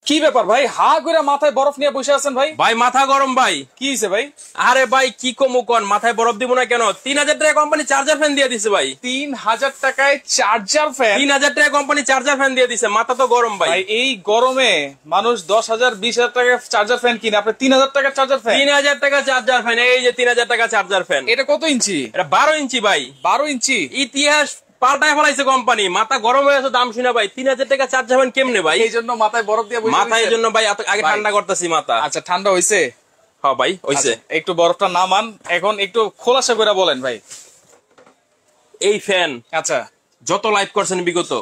কি ব্যাপার ভাই, হা করে মাথায় বরফ নিয়ে বসে আছেন ভাই? ভাই মাথা গরম ভাই। কি হয়েছে ভাই? আরে ভাই কি কমু কোন, মাথায় বরফ দিব না কেন? 3000 টাকা কোম্পানি চার্জার ফ্যান দিয়ে দিছে ভাই। 3000 টাকায় চার্জার ফ্যান? 3000 টাকা কোম্পানি চার্জার ফ্যান দিয়ে দিছে, মাথা তো গরম ভাই। এই গরমে মানুষ 10,000 20,000 টাকার চার্জার ফ্যান কিনে, আপনি 3000 টাকার চার্জার ফ্যান? 3000 টাকা চার্জার ফ্যান, এই যে 3000 টাকা চার্জার ফ্যান। এটা কত ইঞ্চি? এটা 12 ইঞ্চি ভাই। 12 ইঞ্চি? ইতিহাস পাল্টায় ফেলাইছে কোম্পানি, মাথা গরম হয়ে আছে দাম শুনে ভাই। 3000 টাকা চার্জার ফ্যান কেমনে ভাই? এই জন্য মাথায় বরফ দিয়ে বসে মাথায় জন্য ভাই আগে ঠান্ডা করতেছি মাথা। আচ্ছা, ঠান্ডা হইছে? হ্যাঁ ভাই হইছে। একটু বরফটা নামান, এখন একটু খোলাসা করে বলেন ভাই। এই ফ্যান আচ্ছা, যত লাইভ করছেন বিগত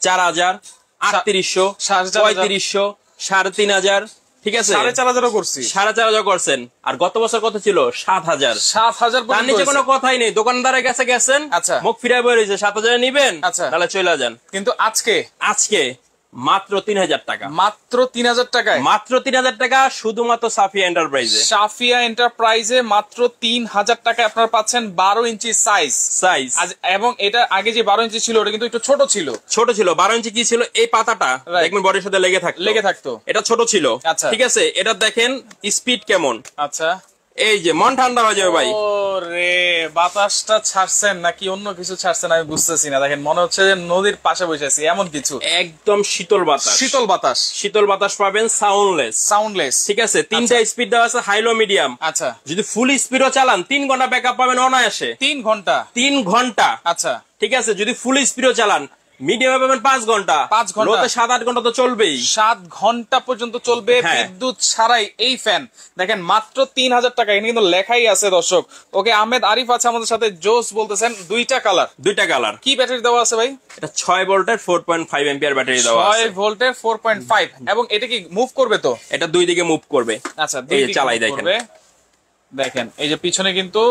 4000, 3800, 3500, 3500, ঠিক আছে 4500 করছি। 4500 করছেন। আর গত বছর কত ছিল? 7000। 7000 তার নিচে কোনো কথাই নেই। দোকানদারের কাছে গেছেন, আচ্ছা, মুখ ফিরাই বেরিয়েছে 7000 নিবেন, আচ্ছা তাহলে চলে যান। কিন্তু আজকে মাত্র 3000 টাকা। মাত্র 3000 টাকায়? মাত্র 3000 টাকা শুধুমাত্র সাফিয়া এন্টারপ্রাইজে। সাফিয়া এন্টারপ্রাইজে মাত্র 3000 টাকায় আপনারা পাচ্ছেন 12 ইঞ্চি সাইজ। এবং এটা আগে যে 12 ইঞ্চি ছিল ওটা কিন্তু একটু ছোট ছিল। 12 ইঞ্চি কি ছিল? এই পাতাটা দেখবেন বডির সাথে লেগে থাকতো, এটা ছোট ছিল। আচ্ছা, ঠিক আছে, এটা দেখেন স্পিড কেমন। আচ্ছা, এই যে মন ঠান্ডা হয়ে যাবে ভাই। ওরে, বাতাসটা ছাড়ছেন নাকি অন্য কিছু ছাড়ছেন আমি বুঝতেছি না। দেখেন মনে হচ্ছে যে নদীর পাশে বসে আছি, এমন কিছু। একদম শীতল বাতাস, শীতল বাতাস পাবেন, সাউন্ডলেস। ঠিক আছে, তিনটা স্পিড দেওয়া আছে, হাই লো মিডিয়াম। আচ্ছা, যদি ফুল স্পিডও চালান 3 ঘন্টা ব্যাকআপ পাবেন অনায়াসে। 3 ঘন্টা? আচ্ছা, ঠিক আছে, যদি ফুল স্পিডও চালান মিডিয়ামে পাবেন 5 ঘন্টা। 5 ঘন্টা? লোতে 7-8 ঘন্টা তো চলবেই। 7 ঘন্টা পর্যন্ত চলবে বিদ্যুৎ ছাড়াই এই ফ্যান। দেখেন মাত্র 3000 টাকা, এখানে কিন্তু লেখাই আছে দর্শক। ওকে, আহমেদ আরিফ আছে আমাদের সাথে, জোস বলতেছেন। দুইটা কালার। কি ব্যাটারি দেওয়া আছে ভাই? এটা 6 ভোল্টের 4.5 এম্পিয়ার ব্যাটারি দেওয়া আছে। 6 ভোল্টের 4.5। এবং এটা কি মুভ করবে? তো এটা দুই দিকে মুভ করবে। আচ্ছা, দুই দিকে চালাই দেখেন। দেখেন এই যে পিছনে কিন্তু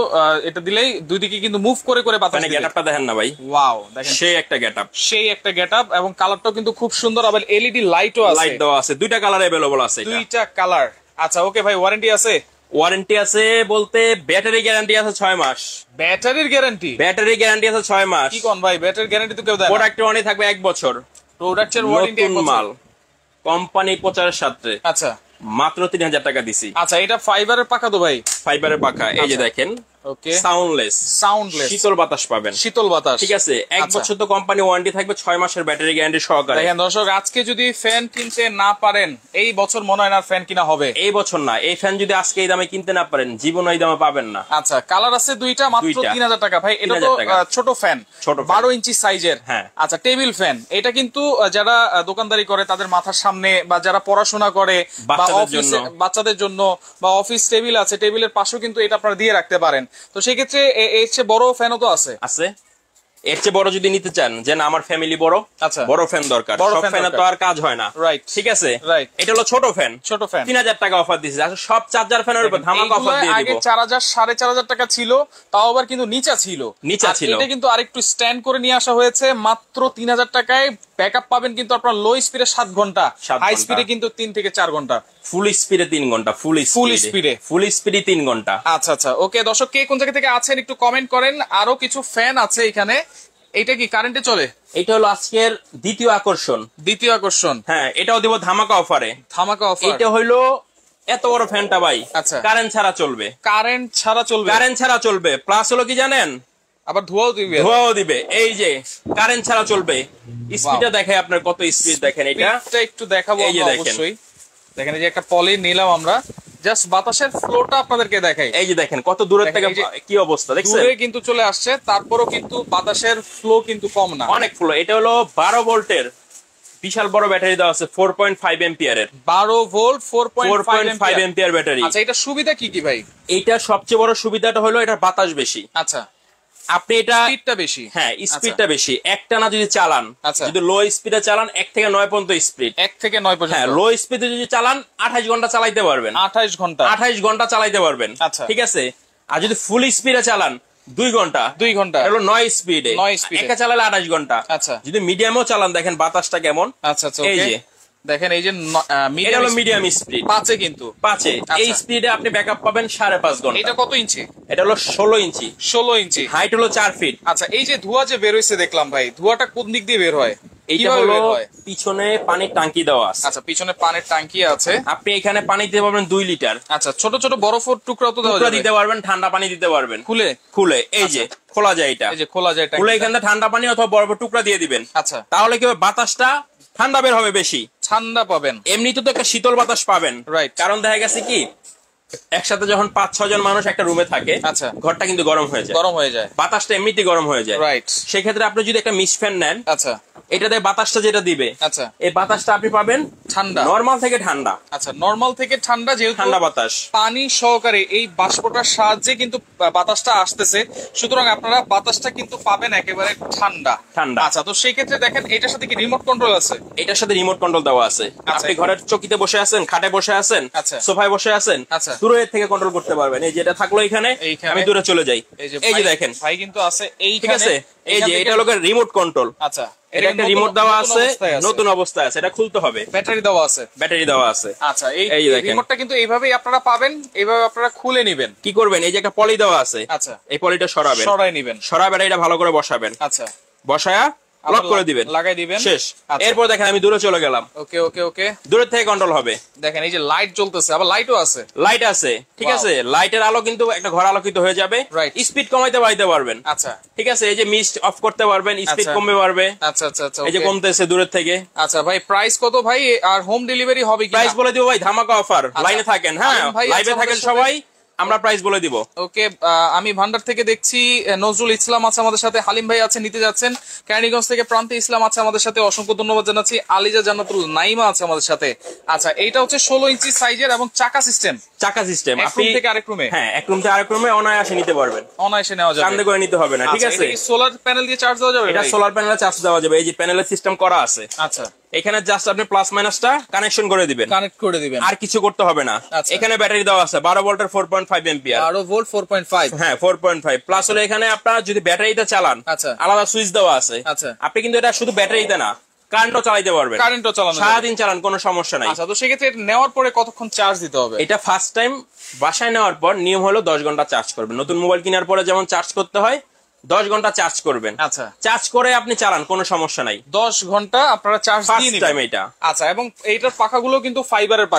এটা দিলেই দুই দিকে কিন্তু মুভ করে বাতাস দিবে। গেটআপটা দেখেন না ভাই, ওয়াও, দেখেন সেই একটা গেটআপ। এবং কালারটাও কিন্তু খুব সুন্দর। আবার এলইডি লাইটও আছে, লাইট দেওয়া আছে। দুইটা কালার अवेलेबल আছে, দুইটা কালার। আচ্ছা, ওকে ভাই, ওয়ারেন্টি আছে? ওয়ারেন্টি আছে বলতে ব্যাটারি গ্যারান্টি আছে 6 মাস। ব্যাটারির গ্যারান্টি? ব্যাটারি গ্যারান্টি আছে 6 মাস। কি কোন ভাই, ব্যাটারির গ্যারান্টি তো কেউ দেয় না। প্রোডাক্টের ওয়ারেন্টি থাকবে 1 বছর। প্রোডাক্টের ওয়ারেন্টি 1 বছর। মাল কোম্পানি প্রচারের সাথে। আচ্ছা, মাত্র 3000 টাকা দিছি। আচ্ছা, এটা ফাইবারের পাকা তো ভাই? ফাইবারের পাকা। এই যে দেখেন, ওকে, সাউন্ডলেস, শীতল বাতাস পাবেন। শীতল বাতাস, ঠিক আছে। 1 বছর তো কোম্পানি ওয়ারেন্টি থাকবে, 6 মাসের ব্যাটারি গ্যারান্টি সহকারে। দেখেন দর্শক, আজকে যদি ফ্যান কিনতে না পারেন এই বছর মনে হয় না ফ্যান কিনা হবে। এই বছর না, এই ফ্যান যদি আজকে এই দামে কিনতে না পারেন জীবনে এই দামে পাবেন না। আচ্ছা, কালার আছে দুইটা, মাত্র 3000 টাকা। ভাই এটা তো ছোট ফ্যান, 12 ইঞ্চি সাইজের। হ্যাঁ, আচ্ছা, টেবিল ফ্যান। এটা কিন্তু যারা দোকানদারি করে তাদের মাথার সামনে, বা যারা পড়াশোনা করে, বা অফিসে বাচ্চাদের জন্য, বা অফিস টেবিল আছে, টেবিলের পাশেও কিন্তু এটা আপনারা দিয়ে রাখতে পারেন। তো সেই ক্ষেত্রে এর চেয়ে বড় ফ্যানও তো আছে। এর চেয়ে বড় যদি নিতে চান, যে না আমার ফ্যামিলি বড়, আচ্ছা বড় ফ্যান দরকার, সব ফ্যানে তো আর কাজ হয় না। রাইট, ঠিক আছে। এটা হলো ছোট ফ্যান। 3000 টাকা অফার দিয়েছে। আচ্ছা, সব চার্জার ফ্যানের উপর ধামাকা অফার দিয়ে দিব। আগে 4000 4500 টাকা ছিল, তাও আবার কিন্তু নিচা ছিল। এটা কিন্তু আরেকটু স্ট্যান্ড করে নিয়ে আসা হয়েছে। মাত্র 3000 টাকায় ব্যাকআপ পাবেন কিন্তু আপনার লো স্পিডে 7 ঘন্টা, হাই স্পিডে কিন্তু 3 থেকে 4 ঘন্টা, ফুল স্পিডে 3 ঘন্টা, ফুল স্পিডে 3 ঘন্টা। আচ্ছা আচ্ছা, ওকে দর্শক, কে কোন জায়গা থেকে আছেন একটু কমেন্ট করেন। আরো কিছু ফ্যান আছে এখানে। এটা কি কারেন্টে চলে? এটা হলো আজকের দ্বিতীয় আকর্ষণ। হ্যাঁ, এটাও দিব ধামাকা অফারে। এটা হলো এত বড় ফ্যানটা ভাই, আচ্ছা কারেন্ট ছাড়া চলবে। প্লাস হলো কি জানেন, আবার ধোঁয়াও দিবে। এই যে কারেন্ট ছাড়া চলবে। স্পিডটা দেখে আপনার কত স্পিড দেখেন। এটা একটু দেখাবো অবশ্যই। দেখেন এই যে একটা পলি নিলাম আমরা, জাস্ট বাতাসের ফ্লোটা আপনাদেরকে দেখাই। এই যে দেখেন কত দূরের থেকে কি অবস্থা দেখছেন, দূরে কিন্তু চলে আসছে, তারপরও কিন্তু বাতাসের ফ্লো কিন্তু কম না, অনেক ফ্লো। এটা হলো 12 ভোল্টের বিশাল বড় ব্যাটারি দেওয়া আছে, 4.5 এম্পিয়ারের। 12 ভোল্ট 4.5 এম্পিয়ার ব্যাটারি। আচ্ছা, এটা সুবিধা কি কি ভাই? এটা সবচেয়ে বড় সুবিধাটা হলো এটা বাতাস বেশি। আচ্ছা, আপনি এটা স্পিডটা বেশি। হ্যাঁ, স্পিডটা বেশি। একটানা যদি চালান, যদি লো স্পিডে চালান 1 থেকে 9 পর্যন্ত স্পিড, 1 থেকে 9 পর্যন্ত। হ্যাঁ, লো স্পিডে যদি চালান 28 ঘন্টা চালাইতে পারবেন। 28 ঘন্টা চালাইতে পারবেন। আচ্ছা, ঠিক আছে। আর যদি ফুল স্পিডে চালান 2 ঘন্টা হলো 9 স্পিডে, একা চালালে 28 ঘন্টা। আচ্ছা, যদি মিডিয়ামও চালান দেখেন বাতাসটা কেমন। আচ্ছা, এই যে দেখেন, এই যে মিডিয়াম স্পিড 5 এ কিন্তু 5 এ এই স্পিডে আপনি ব্যাকআপ পাবেন 5.5 ঘন্টা। এটা কত ইঞ্চি? এটা হলো 16 ইঞ্চি। ইঞ্চি, হাইট হলো 4 ফিট। আচ্ছা, এই যে ধোঁয়া যে বের হইছে দেখলাম ভাই, ধোঁয়াটা কোন দিক দিয়ে বের হয়? এইটা হলো পিছনে পানির টাঙ্কি দেওয়া আছে। আচ্ছা, পিছনে পানির টাঙ্কি আছে। আপনি এখানে পানি দিতে পারবেন 2 লিটার। আচ্ছা, ছোট ছোট বরফের টুকরা তো দিতে পারবেন, ঠান্ডা পানি দিতে পারবেন খুলে এই যে খোলা যায়, এটা এই যে খোলা যায়, খুলে এখানে ঠান্ডা পানি অথবা বরফের টুকরা দিয়ে দিবেন। আচ্ছা, তাহলে কি হবে, বাতাসটা ঠান্ডা বের হবে, বেশি ঠান্ডা পাবেন। এমনিতে তো একটা শীতল বাতাস পাবেন, রাইট। কারণ দেখা গেছে কি একসাথে যখন 5-6 জন মানুষ একটা রুমে থাকে, আচ্ছা, ঘরটা কিন্তু গরম হয়ে যায়, বাতাসটা এমনিতে গরম হয়ে যায়। রাইট। সেক্ষেত্রে আপনি যদি একটা মিস্ট ফ্যান নেন, আচ্ছা, এটাতে বাতাসটা যেটা দিবে, আচ্ছা, এই বাতাসটা আপনি পাবেন ঠান্ডা, নরমাল থেকে ঠান্ডা। আচ্ছা, নরমাল থেকে ঠান্ডা, যেহেতু ঠান্ডা বাতাস পানি সহকারে এই বাষ্পটার সাহায্যে কিন্তু বাতাসটা আসতেছে, সুতরাং আপনারা বাতাসটা কিন্তু পাবেন একেবারে ঠান্ডা। আচ্ছা, তো সেই ক্ষেত্রে দেখেন এটার সাথে কি রিমোট কন্ট্রোল আছে? এটার সাথে রিমোট কন্ট্রোল দেওয়া আছে। আপনি ঘরের চকিতে বসে আছেন, খাটে বসে আছেন, সোফায় বসে আছেন, দূরে থেকে কন্ট্রোল করতে পারবেন। এই যেটা থাকলো এখানে, আমি দূরে চলে যাই, এই যে দেখেন ভাই কিন্তু আছে এই, ঠিক আছে, এই যে এটা হলো রিমোট কন্ট্রোল। আচ্ছা, এটা একটা রিমোট দেওয়া আছে, নতুন অবস্থায় আছে, এটা খুলতে হবে, ব্যাটারি দেওয়া আছে। আচ্ছা, এই রিমোটটা কিন্তু এইভাবেই আপনারা পাবেন, এইভাবে আপনারা খুলে নেবেন। কি করবেন, এই যে একটা পলি দেওয়া আছে, আচ্ছা, এই পলিটা সরাই নেবেন, ব্যাটারিটা ভালো করে বসাবেন। আচ্ছা, বসায়া লক করে দিবেন, লাগাই দিবেন, শেষ। এরপর দেখেন আমি দূরে চলে গেলাম, ওকে ওকে ওকে, দূরে থেকে কন্ট্রোল হবে। দেখেন এই যে লাইট জ্বলতেছে, আবার লাইটও আছে, লাইট আছে, ঠিক আছে, লাইটের আলো কিন্তু একটা ঘর আলোকিত হয়ে যাবে, স্পিড কমাইতে বাড়াইতে পারবেন। আচ্ছা, ঠিক আছে, এই যে মিস্ট অফ করতে পারবেন, স্পিড কমবে পারবে। আচ্ছা আচ্ছা আচ্ছা, এই যে কমতেছে দূরের থেকে। আচ্ছা ভাই, প্রাইস কত ভাই, আর হোম ডেলিভারি হবে কি? প্রাইস বলে দিব ভাই, ধামাকা অফার, লাইনে থাকেন, হ্যাঁ লাইভে থাকেন সবাই, আমরা প্রাইস বলে দিব। ওকে, আমি ভান্ডার থেকে দেখছি নজরুল ইসলাম আছে আমাদের সাথে, হালিম ভাই আছে, নিতে যাচ্ছেন। ক্যানিগঞ্জ থেকে প্রান্তে ইসলাম আছে আমাদের সাথে, অসংখ্য ধন্যবাদ জানাচ্ছি। আলিজা জান্নাতুল নাইমা আছে আমাদের সাথে। আচ্ছা, এইটা হচ্ছে 16 ইঞ্চি সাইজের এবং চাকা সিস্টেম। এক রুম থেকে আরেক রুমে, হ্যাঁ এক রুম থেকে আরেক রুমে অনায়াসে নিতে পারবেন, অনায়াসে নেওয়া যাবে, কান্দে করে নিতে হবে না। ঠিক আছে, সোলার প্যানেল দিয়ে চার্জ দেওয়া যাবে? এটা সোলার প্যানেলে চার্জ দেওয়া যাবে, এই যে প্যানেলের সিস্টেম করা আছে। আচ্ছা, এখানে জাস্ট আপনি প্লাস মাইনাসটা কানেকশন করে দিবেন, কানেক্ট করে দিবেন, আর কিছু করতে হবে না। এখানে ব্যাটারি দেওয়া আছে 12 ভোল্টের 4.5 এম্পিয়ার, 12 ভোল্ট 4.5, হ্যাঁ 4.5 প্লাস হলে এখানে আপনারা যদি ব্যাটারিতে চালান, আচ্ছা, আলাদা সুইচ দেওয়া আছে। আচ্ছা, আপনি কিন্তু এটা শুধু ব্যাটারিতে না, কারেন্টও চালাতে পারবেন, কারেন্টও চালানো, সারাদিন চালান, কোনো সমস্যা নাই। আচ্ছা, তো সেক্ষেত্রে নেওয়ার পরে কতক্ষণ চার্জ দিতে হবে? এটা ফার্স্ট টাইম বাসায় নেওয়ার পর নিয়ম হলো 10 ঘন্টা চার্জ করবেন। নতুন মোবাইল কেনার পরে যেমন চার্জ করতে হয়, 10 ঘন্টা চার্জ করবেন। আচ্ছা, চার্জ করে আপনি চালান, কোনো সমস্যা নাই, 10 ঘন্টা আপনারা চার্জ দিয়ে নিবেন এটা। আচ্ছা, এবং এইটার পাখাগুলো কিন্তু ফাইবারের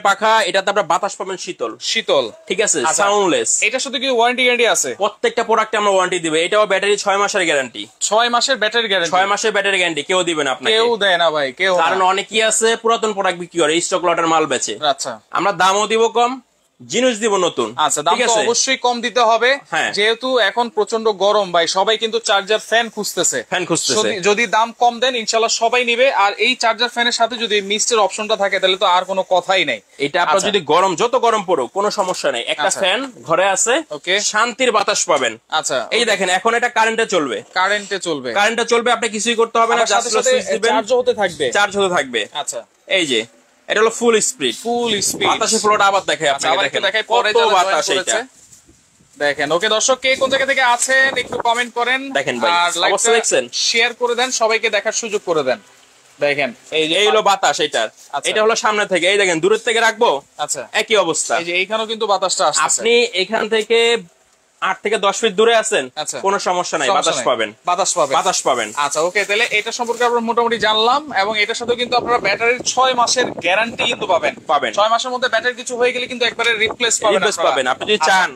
পাখা, এটাতে আপনারা বাতাস পাবেন শীতল, ঠিক আছে, সাউন্ডলেস। এটার সাথে কি ওয়ারেন্টি গ্যারান্টি আছে? প্রত্যেকটা প্রোডাক্টে আমরা ওয়ারেন্টি দিবে। এটাও ব্যাটারি 6 মাসের গ্যারান্টি, 6 মাসের ব্যাটারি গ্যারান্টি, 6 মাসের ব্যাটারি গ্যারান্টি কেউ দিবে না আপনাকে, কেউ দেয় না ভাই, কেউ। কারণ অনেকেই আছে পুরাতন প্রোডাক্ট বিক্রি করে, স্টক লটের মাল বেচে। আচ্ছা, আমরা দামও দিব কম, জিনিস দিব নতুন। আচ্ছা, দাম তো অবশ্যই কম দিতে হবে, যেহেতু এখন প্রচন্ড গরম ভাই, সবাই কিন্তু চার্জার ফ্যান খুঁজতেছে। যদি দাম কম দেন ইনশাআল্লাহ সবাই নিবে। আর এই চার্জার ফ্যানের সাথে যদি মিস্টের অপশনটা থাকে তাহলে তো আর কোনো কথাই নাই। এটা আপনার যদি যত গরম পড়ুক কোনো সমস্যা নেই, একটা ফ্যান ঘরে আছে, ওকে, শান্তির বাতাস পাবেন। আচ্ছা, এই দেখেন এখন এটা কারেন্টে চলবে, আপনি কিছুই করতে হবে না, জাস্ট সুইচ দিবেন, চার্জ হতে থাকবে। আচ্ছা, এই যে এটা হলো ফুল স্পিড, বাতাসে ফ্লোটা আবার দেখে আপনাকে, দেখেন কত বাতাস এটা দেখেন। ওকে দর্শক, কে কোন জায়গা থেকে আছেন একটু কমেন্ট করেন, দেখেন ভাই, অবশ্যই দেখছেন, শেয়ার করে দেন, সবাইকে দেখার সুযোগ করে দেন। দেখেন এই হলো বাতাস, এটা হলো সামনে থেকে, এই দেখেন দূরের থেকে রাখবো, আচ্ছা একই অবস্থা। এই যে এইখানেও কিন্তু বাতাসটা আসছে, আপনি এখান থেকে 8 থেকে 10 ফিট দূরে আছেন, কোনো সমস্যা নাই, বাতাস পাবেন। আচ্ছা, ওকে, তাহলে এটা সম্পর্কে আমরা মোটামুটি জানলাম, এবং এটার সাথে কিন্তু আপনারা ব্যাটারির 6 মাসের গ্যারান্টি কিন্তু পাবেন। 6 মাসের মধ্যে ব্যাটারি কিছু হয়ে গেলে কিন্তু একবারে রিপ্লেস পাবেন। আপনি যদি চান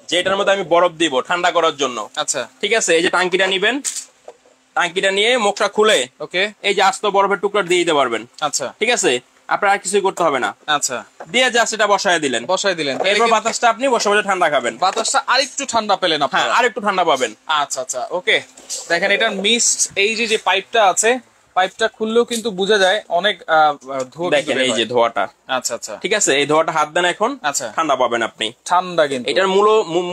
যে এটার মধ্যে আমি বরফ দিব ঠান্ডা করার জন্য, আচ্ছা ঠিক আছে, এই যে টাঙ্কিটা নিবেন, টাঙ্কিটা নিয়ে মুখটা খুলে, ওকে, এই যে আস্ত বরফের টুকরা দিয়ে দিতে পারবেন। আচ্ছা, ঠিক আছে, আপনার আর কিছুই করতে হবে না। আচ্ছা, দিয়ে জাস্ট এটা বসায় দিলেন, এরপর বাতাসটা আপনি বসে বসে ঠান্ডা খাবেন, বাতাসটা আরেকটু ঠান্ডা পেলেন, হ্যাঁ আরেকটু ঠান্ডা পাবেন। আচ্ছা আচ্ছা, ওকে, দেখেন এটার মিস্ট, এই যে পাইপটা আছে, পাইপটা খুললেও কিন্তু বোঝা যায় অনেক ধোঁয়া, দেখেন এই যে ধোঁয়াটা। আচ্ছা আচ্ছা, ঠিক আছে, এই ধোঁয়াটা হাত দেন এখন, আচ্ছা ঠান্ডা পাবেন আপনি, ঠান্ডা। কিন্তু এটার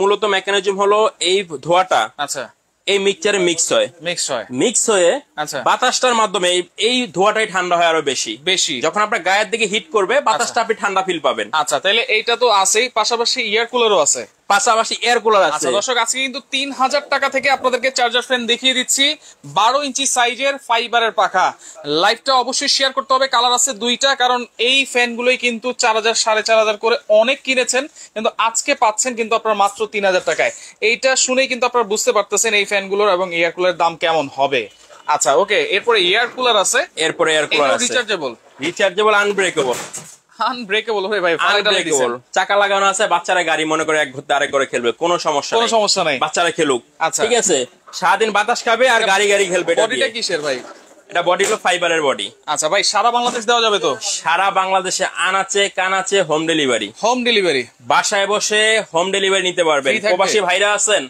মূলত মেকানিজম হলো এই ধোঁয়াটা, আচ্ছা এই মিক্সচারে মিক্স হয়ে আচ্ছা বাতাসটার মাধ্যমে এই ধোঁয়াটাই ঠান্ডা হয় আরো বেশি, যখন আপনার গায়ের দিকে হিট করবে বাতাসটা আপনি ঠান্ডা ফিল পাবেন। আচ্ছা, তাহলে এইটা তো আছেই, পাশাপাশি এয়ার কুলারও আছে, এয়ার কুলার আছে। দর্শক, আজকে কিন্তু 3000 টাকা থেকে আপনাদেরকে চার্জার ফ্যান দেখিয়ে দিচ্ছি, 12 ইঞ্চি সাইজের ফাইবারের পাখা। লাইভটা অবশ্যই শেয়ার করতে হবে, কালার আছে 2টা, কারণ এই ফ্যানগুলোই কিন্তু 4000 4500 করে অনেক কিনেছেন, কিন্তু আজকে পাচ্ছেন কিন্তু আপনারা মাত্র 3000 টাকায়। এইটা শুনেই কিন্তু আপনারা বুঝতে পারতেছেন এই ফ্যানগুলোর এবং এয়ার কুলারের দাম কেমন হবে। আচ্ছা ওকে, এরপরে এয়ার কুলার আছে, এরপরে এয়ার কুলার আছে রিচার্জেবল আনব্রেকেবল। আনব্রেকেবল ভাই, আনব্রেকেবল চাকা লাগানো আছে, বাচ্চারা গাড়ি মনে করে এক ঘুরতে আরেক করে খেলবে, কোনো সমস্যা নাই, বাচ্চারা খেলুক। আচ্ছা ঠিক আছে, সারাদিন বাতাস খাবে আর গাড়ি খেলবে। বডিটা কিসের ভাই? এটা বডি হলো ফাইবারের বডি। আচ্ছা ভাই, সারা বাংলাদেশ দেওয়া যাবে তো? সারা বাংলাদেশে আনাচে কানাচে হোম ডেলিভারি, বাসায় বসে হোম ডেলিভারি নিতে পারবেন। প্রবাসী ভাইরা আছেন,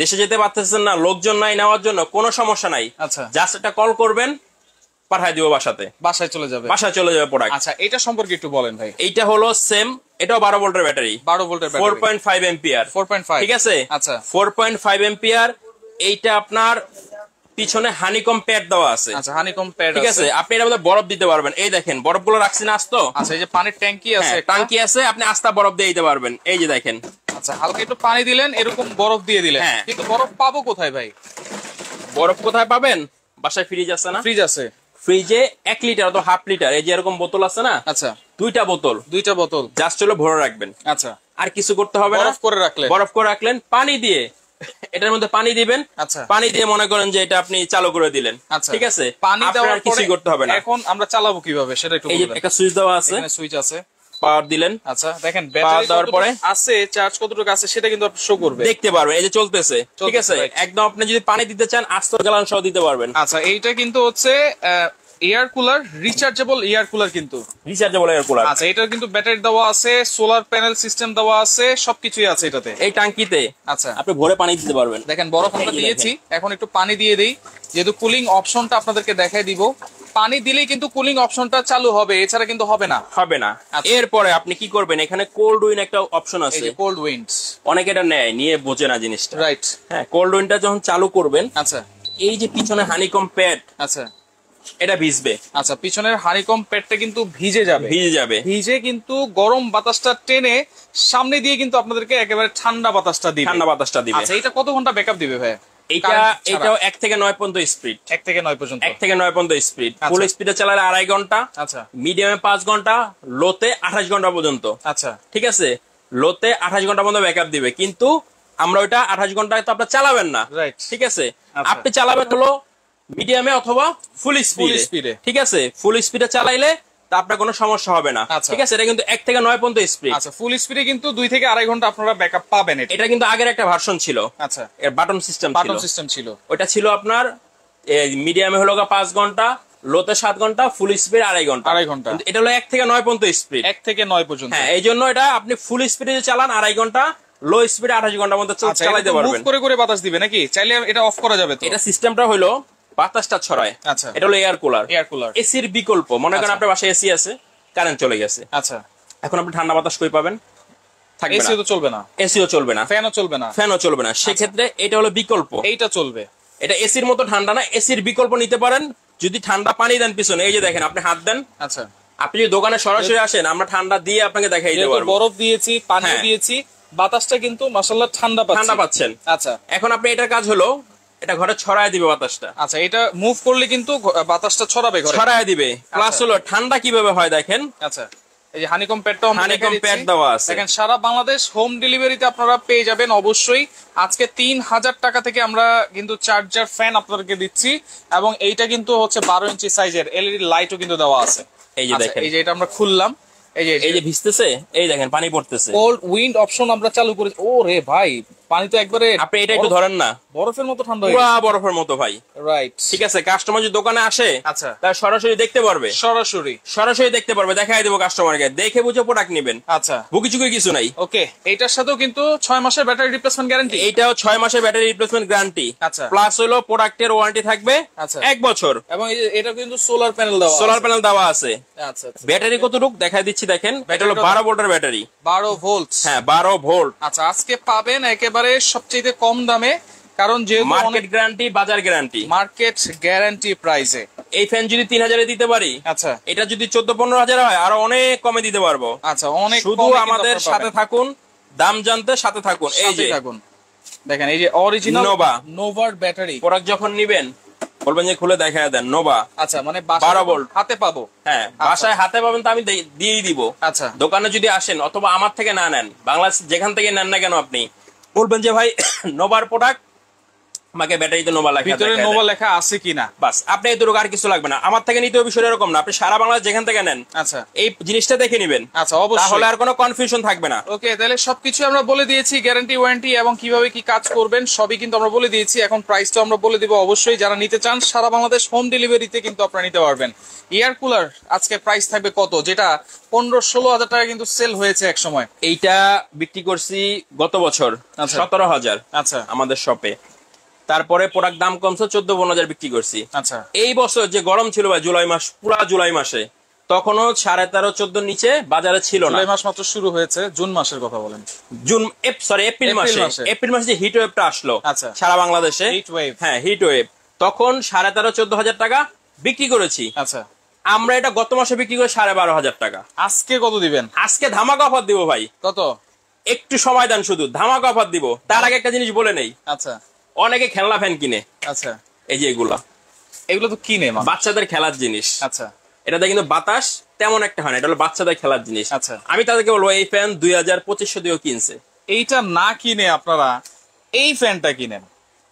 দেশে যেতে পারতেছেন না, লোকজন নাই নেওয়ার জন্য, কোনো সমস্যা নাই। আচ্ছা, জাস্ট একটা কল করবেন, পাঠাই দিব বাসায় চলে যাবে প্রোডাক্ট। আচ্ছা, এটা সম্পর্কে একটু বলেন ভাই। এইটা হলো সেম, এটাও 12 ভোল্টের ব্যাটারি, 4.5 এম্পিয়ার। 4.5 ঠিক আছে। আচ্ছা, 4.5 এম্পিয়ার। এইটা আপনার পিছনে হানিকম প্যাড দেওয়া আছে। আচ্ছা, হানিকম প্যাড ঠিক আছে। আপনি এর মধ্যে বরফ দিতে পারবেন, এই দেখেন বরফগুলো রাখছি না আস্ত। আচ্ছা, এই যে পানির ট্যাঙ্কি আছে, ট্যাঙ্কি আছে, আপনি আস্তা বরফ দিয়ে দিতে পারবেন, এই যে দেখেন। আচ্ছা, হালকা একটু পানি দিলেন, এরকম বরফ দিয়ে দিলেন। কিন্তু বরফ পাবো কোথায় ভাই? বরফ কোথায় পাবেন? বাসায় ফ্রিজ আছে না? ফ্রিজ আছে, ফ্রিজে 1 লিটার অথবা হাফ লিটার, এই যে এরকম বোতল আছে না? আচ্ছা, দুইটা বোতল জাস্ট হলো ভরে রাখবেন। আচ্ছা, আর কিছু করতে হবে না, বরফ করে রাখলেন, পানি দিয়ে এটার মধ্যে পানি দিবেন। আচ্ছা, পানি দিয়ে মনে করেন যে এটা আপনি চালু করে দিলেন। আচ্ছা, ঠিক আছে, পানি দেওয়ার কিছু করতে হবে না। এখন আমরা চালাবো কিভাবে সেটা একটু বলুন। এই যে একটা সুইচ দেওয়া আছে, এখানে সুইচ আছে, পাওয়ার দিলেন। আচ্ছা, দেখেন ব্যাটারি দেওয়ার পরে আছে, চার্জ কতটুকু আছে সেটা কিন্তু আপনি শো করবে, দেখতে পারবেন। এই যে চলতেছে, ঠিক আছে। একদম আপনি যদি পানি দিতে চান আস্ত জ্বালান সহ দিতে পারবেন। আচ্ছা, এইটা কিন্তু হচ্ছে air cooler, rechargeable air cooler, কিন্তু রিচার্জেবল এয়ার কুলার। আচ্ছা, এটা কিন্তু ব্যাটারি দেওয়া আছে, সোলার প্যানেল সিস্টেম দেওয়া আছে, সবকিছুই আছে এটাতে। এই ট্যাঙ্কিতে আচ্ছা, আপনি ভরে পানি দিতে পারবেন। দেখেন বরফ আমরা দিয়েছি, এখন একটু পানি দিয়ে দেই, যেহেতু কুলিং অপশনটা আপনাদেরকে দেখাই দিব। পানি দিলেই কিন্তু কুলিং অপশনটা চালু হবে, এছাড়া কিন্তু হবে না। এরপরে আপনি কি করবেন, এখানে কোল্ড উইন একটা অপশন আছে, কোল্ড উইন্ড। অনেকে এটা নেয়, নিয়ে বোঝে না জিনিসটা। রাইট, হ্যাঁ, কোল্ড উইনটা যখন চালু করবেন, আচ্ছা, এই যে পিছনে হানিকম প্যাড, আচ্ছা, এটা ভিজবে। আচ্ছা, পিছনের হানিকম প্যাডটা কিন্তু ভিজে যাবে, ভিজে কিন্তু গরম বাতাসটা টেনে সামনে দিয়ে কিন্তু আপনাদেরকে একেবারে ঠান্ডা বাতাসটা দিবে। আচ্ছা, এটা কত ঘন্টা ব্যাকআপ দিবে ভাই? এটাও 1 থেকে 9 পর্যন্ত স্পিড। 1 থেকে 9 পর্যন্ত, 1 থেকে 9 পর্যন্ত স্পিড। ফুল স্পিডে চালালে 2.5 ঘন্টা। আচ্ছা, মিডিয়ামে 5 ঘন্টা, লোতে 28 ঘন্টা পর্যন্ত। আচ্ছা, ঠিক আছে, লোতে 28 ঘন্টা পর্যন্ত ব্যাকআপ দিবে। কিন্তু আমরা ওইটা 28 ঘন্টায় তো আপনার চালাবেন না, ঠিক আছে। আপনি চালাবেন হলো মিডিয়ামে অথবা ফুল স্পিডে। ঠিক আছে, ফুল স্পিডে চালাইলে তা আপনার কোনো সমস্যা হবে না। ঠিক আছে, এটা কিন্তু 1 থেকে 9 পর্যন্ত স্পিড। আচ্ছা, ফুল স্পিডে কিন্তু 2 থেকে 2.5 ঘন্টা আপনারা ব্যাকআপ পাবেন। এটা কিন্তু আগের একটা ভার্সন ছিল। আচ্ছা, এর বাটন সিস্টেম ছিল। ওটা ছিল আপনার মিডিয়ামে হলো 5 ঘন্টা, লোতে 7 ঘন্টা, ফুল স্পিড 2.5 ঘন্টা। এটা হলো 1 থেকে 9 পর্যন্ত স্পিড। 1 থেকে 9 পর্যন্ত। হ্যাঁ, এই জন্য এটা আপনি ফুল স্পিডে চালান 2.5 ঘন্টা, লো স্পিডে 28 ঘন্টার মধ্যে চালাতে পারবেন। মুভ করে বাতাস দিবে নাকি? চাইলে এটা অফ করা যাবে তো? এটা সিস্টেমটা হলো বাতাসটা ছড়ায়। আচ্ছা, এটা হলো এয়ার কুলার। এসির বিকল্প। মনে করেন আপনার বাসায় এসি আছে, কারেন্ট চলে গেছে। আচ্ছা, এখন আপনি ঠান্ডা বাতাস কই পাবেন? থাকবে না। এসিও চলবে না, ফ্যানও চলবে না। সেক্ষেত্রে এটা হলো বিকল্প, এইটা চলবে। এটা এসির মতো ঠান্ডা না, এসির বিকল্প নিতে পারেন। যদি ঠান্ডা পানি দেন পিছনে, এই যে দেখেন, আপনি হাত দেন। আচ্ছা, আপনি যদি দোকানে সরাসরি আসেন, আমরা ঠান্ডা দিয়ে আপনাকে দেখাই দিতে পারবো। বরফ দিয়েছি, পানি দিয়েছি, বাতাসটা কিন্তু মাশাআল্লাহ ঠান্ডা পাচ্ছেন। আচ্ছা, এখন আপনি এটার কাজ হলো এটা ঘরে ছড়ায় দিবে বাতাসটা। আচ্ছা, এটা মুভ করলে কিন্তু বাতাসটা ছড়ায় দিবে। প্লাস হলো ঠান্ডা কিভাবে হয় দেখেন। আচ্ছা, এই যে হানিকম প্যাড দেওয়া আছে, দেখেন সারা বাংলাদেশ হোম ডেলিভারিতে আপনারা পেয়ে যাবেন অবশ্যই। আজকে 3000 টাকা থেকে আমরা কিন্তু চার্জার ফ্যান আপনাদেরকে দিচ্ছি, এবং এইটা কিন্তু হচ্ছে 12 ইঞ্চি সাইজের, এলইডি লাইটও কিন্তু দেওয়া আছে। এই যে দেখেন, এই যে এটা আমরা খুললাম, এই যে ভিজতেছে, এই দেখেন পানি পড়তেছে। কোল্ড উইন্ড অপশন আমরা চালু করেছি। ও রে ভাই, পানি তো একবারে, আপনি এটা একটু ধরেন না, বরফের মতো ঠান্ডা, পুরো বরফের মতো ভাই। রাইট, ঠিক আছে। কাস্টমার যদি দোকানে আসে, আচ্ছা, তার সরাসরি দেখতে পারবে, সরাসরি দেখতে পারবে, দেখাই দেবো কাস্টমারকে, দেখে বুঝে প্রোডাক্ট নেবেন। আচ্ছা, বুকিচুকি কিছু নাই। ওকে, এইটার সাথেও কিন্তু 6 মাসের ব্যাটারি রিপ্লেসমেন্ট গ্যারান্টি। এইটাও 6 মাসের ব্যাটারি রিপ্লেসমেন্ট গ্যারান্টি। আচ্ছা, প্লাস হলো প্রোডাক্টের ওয়ারেন্টি থাকবে 1 বছর, এবং এটা কিন্তু সোলার প্যানেল দেওয়া আছে। আচ্ছা, ব্যাটারি কতটুকু দেখাই দিচ্ছি, দেখেন, এটা হলো 12 ভোল্টের ব্যাটারি। 12 ভোল্ট, হ্যাঁ 12 ভোল্ট। আচ্ছা, আজকে পাবেন একেবারে সবচেয়ে কম দামে, কারণ যেহেতু মার্কেট গ্যারান্টি, বাজার গ্যারান্টি, মার্কেট গ্যারান্টি প্রাইসে। এই ফ্যান যদি 3000 এ দিতে পারি, আচ্ছা, এটা যদি 14-15 হাজার হয়, আরো অনেক কমে দিতে পারবো। আচ্ছা, অনেক, শুধু আমাদের সাথে থাকুন, দাম জানতে সাথে থাকুন। এই যে দেখেন, এই যে অরিজিনাল নোভার ব্যাটারি প্রোডাক্ট যখন নিবেন, বলবেন যে খুলে দেখায় দেন নোভা। আচ্ছা, মানে 12 ভোল্ট হাতে পাবো। হ্যাঁ, বাসায় হাতে পাবেন তো আমি দিয়েই দিব। আচ্ছা, দোকানে যদি আসেন অথবা আমার থেকে না নেন, বাংলাদেশ যেখান থেকে নেন না কেন, আপনি বলবেন যে ভাই নোভার প্রোডাক্ট আমাকে ব্যাটারিতে নোভা লেখা, ভিতরে নোভা লেখা আছে কিনা, বাস। আপনি এতটুকু, আর কিছু লাগবে না। আমার থেকে নিতে হবে বিষয় এরকম না, আপনি সারা বাংলাদেশ যেখান থেকে নেন, আচ্ছা, এই জিনিসটা দেখে নেবেন, আচ্ছা, অবশ্যই, তাহলে আর কোনো কনফিউশন থাকবে না। ওকে, তাহলে সবকিছু আমরা বলে দিয়েছি, গ্যারান্টি, ওয়ারেন্টি এবং কিভাবে কি কাজ করবেন সবই কিন্তু আমরা বলে দিয়েছি। এখন প্রাইসটা আমরা বলে দিব, অবশ্যই যারা নিতে চান সারা বাংলাদেশ হোম ডেলিভারিতে কিন্তু আপনারা নিতে পারবেন। এয়ার কুলার আজকে প্রাইস থাকবে কত, যেটা 15-16 হাজার টাকা কিন্তু সেল হয়েছে এক সময়, এইটা বিক্রি করছি গত বছর 17,000, আচ্ছা, আমাদের শপে। তারপরে প্রোডাক্ট দাম কমছে 14-15,000 বিক্রি করছি, আচ্ছা। এই বছর যে গরম ছিল ভাই, জুলাই মাস, পুরা জুলাই মাসে, তখনও 13.5-14 নিচে বাজারে ছিল না। জুলাই মাস মাত্র শুরু হয়েছে, জুন মাসের কথা বলেন, এপ্রিল মাসে যে হিট ওয়েভটা আসলো, আচ্ছা, সারা বাংলাদেশে হিট ওয়েভ, হ্যাঁ, হিট ওয়েভ, তখন 13,500-14,000 টাকা বিক্রি করেছি, আচ্ছা। আমরা এটা গত মাসে বিক্রি করে 12,500 টাকা। আজকে কত দিবেন? আজকে ধামাকা অফার দিব ভাই। কত? একটু সময় দেন, শুধু ধামাকা অফার দিব। তার আগে একটা জিনিস বলে নেই, আচ্ছা, অনেকে খেলনা ফ্যান কিনে, আচ্ছা, এই যে এগুলো তো কিনে বাচ্চাদের খেলার জিনিস, আচ্ছা, এটাতে কিন্তু বাতাস তেমন একটা হয় না, এটা হলো বাচ্চাদের খেলার জিনিস, আচ্ছা। আমি তাদেরকে বলবো এই ফ্যান 2,000-2,500 দিয়েও কিনছে, এইটা না কিনে আপনারা এই ফ্যানটা কিনেন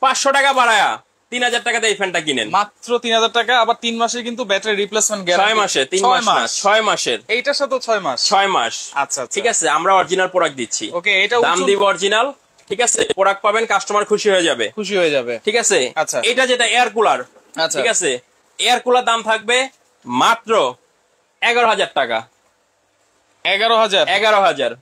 500 টাকা বাড়ায়া 3,000 টাকাতে এই ফ্যানটা কিনেন, মাত্র 3,000 টাকা। আবার 3 মাসের কিন্তু ব্যাটারি রিপ্লেসমেন্ট গ্যারান্টি, 6 মাসে, 3 মাস, 6 মাসের, এইটার সাথে 6 মাস, 6 মাস, আচ্ছা, ঠিক আছে। আমরা অরিজিনাল প্রোডাক্ট দিচ্ছি, ওকে, এটা দাম দিব অরিজিনাল, ঠিক আছে। প্রোডাক্ট পাবেন, কাস্টমার খুশি হয়ে যাবে, ঠিক আছে, আচ্ছা। এটা যেটা এয়ার কুলার, আচ্ছা, ঠিক আছে, এয়ার কুলার দাম থাকবে মাত্র 11,000 টাকা, 11,000।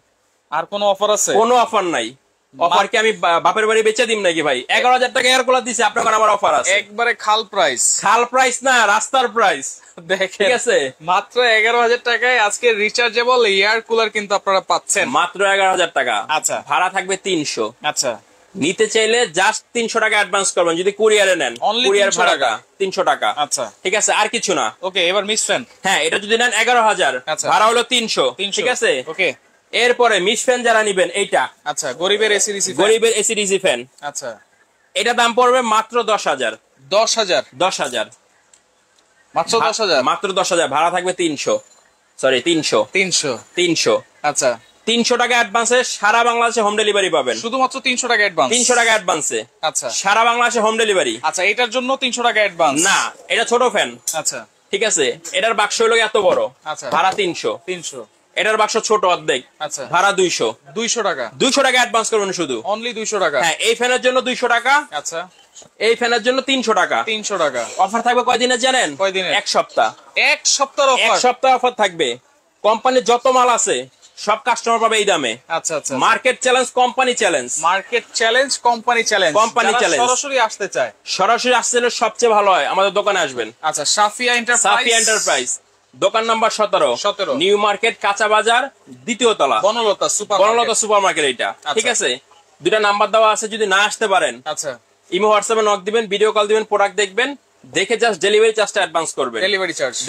আর কোনো অফার আছে? কোনো অফার নাই। অফার কি আমি বাপের বাড়ি বেচে দিম নাকি ভাই? 11,000 টাকা এয়ার কুলার দিছে, আপনার আমার অফার আছে একবারে খাল প্রাইস, খাল প্রাইস না, রাস্তার প্রাইস, দেখেন, ঠিক আছে। মাত্র 11,000 টাকায় আজকে রিচার্জেবল এয়ার কুলার কিন্তু আপনারা পাচ্ছেন, মাত্র 11,000 টাকা, আচ্ছা। ভাড়া থাকবে 300, আচ্ছা। নিতে চাইলে জাস্ট 300 টাকা অ্যাডভান্স করবেন, যদি কুরিয়ারে নেন, কুরিয়ার ভাড়াটা 300 টাকা, আচ্ছা, ঠিক আছে, আর কিছু না। ওকে, এবার মিস ফ্যান, হ্যাঁ, এটা যদি নেন 11,000, ভাড়া হলো 300, ঠিক আছে, ওকে। এরপরে মিস ফ্যান যারা নিবেন, এইটা, আচ্ছা, গরিবের এসি ডিসি ফ্যান, আচ্ছা, এটা দাম পড়বে মাত্র 10,000, 10,000, মাত্র 10,000, মাত্র 10,000, ভাড়া থাকবে 300, 300, আচ্ছা। 300 টাকা অ্যাডভান্সে সারা বাংলাদেশে হোম ডেলিভারি পাবেন, শুধুমাত্র 300 টাকা অ্যাডভান্স, 300 টাকা অ্যাডভান্সে, আচ্ছা, সারা বাংলাদেশে হোম ডেলিভারি, আচ্ছা। এটার জন্য 300 টাকা অ্যাডভান্স না, এটা ছোট ফ্যান, আচ্ছা, ঠিক আছে। এটার বাক্স হলো এত বড়, আচ্ছা, ভাড়া 300, এটার বাক্স ছোট অর্ধেক, আচ্ছা, ভাড়া 200 টাকা, 200 টাকা অ্যাডভান্স করবেন, শুধু অনলি 200 টাকা, হ্যাঁ। এই ফ্যানের জন্য 200 টাকা, আচ্ছা। এই ফ্যানের জন্য 300 টাকা, অফার থাকবে কয়দিনের জানেন? কয়দিনের? এক সপ্তাহ অফার থাকবে। কোম্পানির যত মাল আছে সব কাস্টমার পাবে এই দামে, আচ্ছা, আচ্ছা। Market challenge, company challenge, company challenge. সরাসরি আসতে চায়, সবচেয়ে ভালো হয় আমাদের দোকানে আসবেন, আচ্ছা। সাফিয়া এন্টারপ্রাইজ, দোকান নাম্বার 17, নিউ মার্কেট, কাঁচা বাজার, দ্বিতীয় তলা, বনলতা সুপার মার্কেট, এইটা, ঠিক আছে। দুটা নাম্বার দেওয়া আছে, যদি না আসতে পারেন, আচ্ছা, ইমো হোয়াটসঅ্যাপে নক দিবেন, ভিডিও কল দিবেন, প্রোডাক্ট দেখবেন, দেখে জাস্ট ডেলিভারি চার্জটা অ্যাডভান্স করবেন,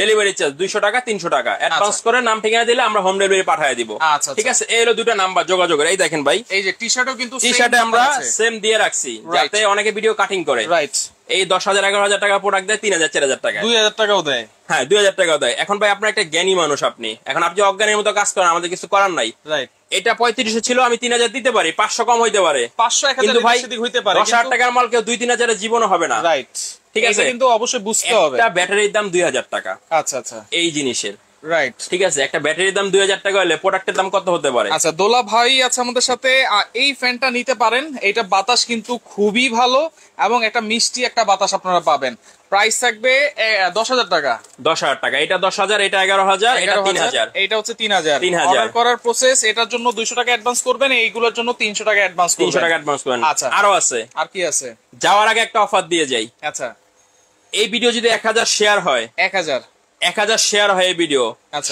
ডেলিভারি চার্জ 200 টাকা, 300 টাকা অ্যাডভান্স করে নাম ঠিকানা দিলে আমরা হোম ডেলিভারি পাঠিয়ে দিব, আচ্ছা, ঠিক আছে। এই হলো দুটো নাম্বার যোগাযোগের। এই দেখেন ভাই, এই যে টি-শার্টও কিন্তু টি-শার্টে আমরা সেম দিয়ে রাখছি, যাতে অনেকে ভিডিও কাটিং করে, রাইট। এই 10,000 11,000 টাকা প্রোডাক্ট দেয় 3,000 4,000 টাকা, 2,000 টাকাও দেয়, হ্যাঁ, 2,000 টাকাও দেয়। এখন ভাই আপনার একটা জ্ঞানী মানুষ, আপনি অজ্ঞানের মতো কাজ করেন, আমাদের কিছু করার নাই, রাইট। এটা 3500 ছিল, আমি 3,000 দিতে পারি, 500 কম হইতে পারে, 500-1000 হইতে পারে, 10,000 টাকার মাল কেউ 2-3,000 জীবনও হবে না, রাইট, ঠিক আছে। কিন্তু অবশ্যই বুঝতে হবে, একটা ব্যাটারির দাম 2,000 টাকা, আচ্ছা, আচ্ছা, এই জিনিসের, রাইট, ঠিক আছে। একটা ব্যাটারির দাম 2,000 টাকা হলে প্রোডাক্টের দাম কত হতে পারে? আচ্ছা, দোলা ভাই আছে আমাদের সাথে, এই ফ্যানটা নিতে পারেন, এটা বাতাস কিন্তু খুবই ভালো এবং একটা মিষ্টি একটা বাতাস আপনারা পাবেন। প্রাইস থাকবে 10,000 টাকা, 10,000 টাকা, এটা 10,000, এটা 11,000, এটা 3,000, এটা হচ্ছে 3,000। অর্ডার করার প্রসেস, এটার জন্য 200 টাকা অ্যাডভান্স করবেন, এইগুলোর জন্য 300 টাকা অ্যাডভান্স করবেন, 300 টাকা অ্যাডভান্স করবেন, আচ্ছা। আরো আছে, আর কি আছে? যাওয়ার আগে একটা অফার দিয়ে যাই, আচ্ছা। এই ভিডিও যদি 1,000 শেয়ার হয়, 1,000 শেয়ার হয় এই ভিডিও,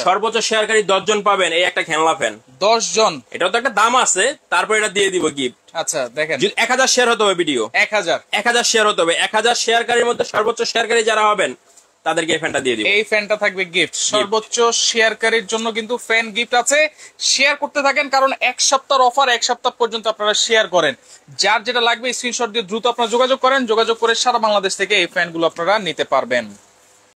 সর্বোচ্চ শেয়ারকারী 10 জন পাবেন এই একটা খেলনা ফ্যান, 10 জন। এটাও তো একটা দাম আছে, তারপর এটা দিয়ে দিব গিফট, আচ্ছা। দেখেন, 1,000 শেয়ার হতে হবে ভিডিও, 1,000 শেয়ার হতে হবে, 1,000 শেয়ারকারীর মধ্যে সর্বোচ্চ শেয়ারকারী যারা হবেন তাদেরকে এই ফ্যানটা দিয়ে দিব, এই ফ্যানটা থাকবে গিফট। সর্বোচ্চ শেয়ারকারীর জন্য কিন্তু ফ্যান গিফট আছে, শেয়ার করতে থাকেন, কারণ এক সপ্তাহের অফার, এক সপ্তাহ পর্যন্ত আপনারা শেয়ার করেন। যার যেটা লাগবে স্ক্রিনশট দিয়ে দ্রুত আপনারা যোগাযোগ করেন, যোগাযোগ করে সারা বাংলাদেশ থেকে এই ফ্যানগুলো আপনারা নিতে পারবেন।